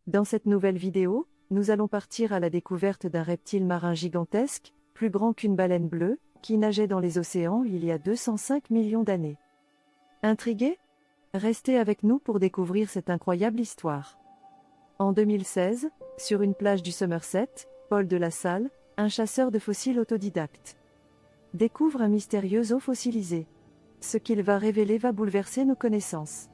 Dans cette nouvelle vidéo, nous allons partir à la découverte d'un reptile marin gigantesque, plus grand qu'une baleine bleue, qui nageait dans les océans il y a 205 millions d'années. Intrigué? Restez avec nous pour découvrir cette incroyable histoire. En 2016, sur une plage du Somerset, Paul de La Salle, un chasseur de fossiles autodidacte, découvre un mystérieux os fossilisé. Ce qu'il va révéler va bouleverser nos connaissances.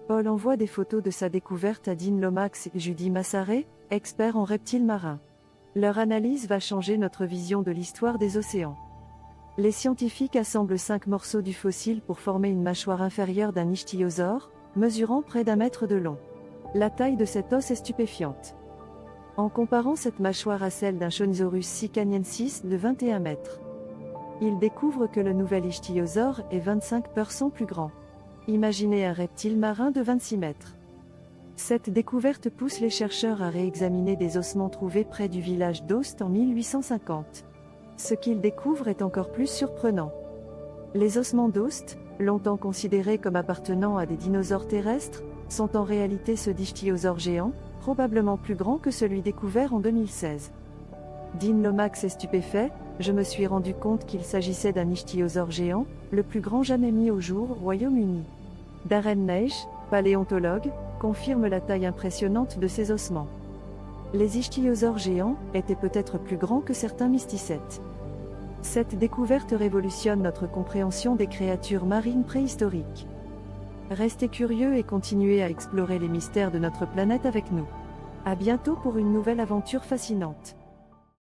Paul envoie des photos de sa découverte à Dean Lomax et Judy Massaré, experts en reptiles marins. Leur analyse va changer notre vision de l'histoire des océans. Les scientifiques assemblent 5 morceaux du fossile pour former une mâchoire inférieure d'un ichthyosaure, mesurant près d'1 mètre de long. La taille de cet os est stupéfiante. En comparant cette mâchoire à celle d'un Chonsaurus sicaniensis de 21 mètres, ils découvrent que le nouvel ichthyosaure est 25% plus grand. Imaginez un reptile marin de 26 mètres. Cette découverte pousse les chercheurs à réexaminer des ossements trouvés près du village d'Aust en 1850. Ce qu'ils découvrent est encore plus surprenant. Les ossements d'Aust, longtemps considérés comme appartenant à des dinosaures terrestres, sont en réalité ceux d'ichthyosaures géants, probablement plus grands que celui découvert en 2016. Dean Lomax est stupéfait. Je me suis rendu compte qu'il s'agissait d'un ichthyosaure géant, le plus grand jamais mis au jour au Royaume-Uni. Darren Naish, paléontologue, confirme la taille impressionnante de ces ossements. Les ichthyosaures géants étaient peut-être plus grands que certains mysticètes. Cette découverte révolutionne notre compréhension des créatures marines préhistoriques. Restez curieux et continuez à explorer les mystères de notre planète avec nous. À bientôt pour une nouvelle aventure fascinante.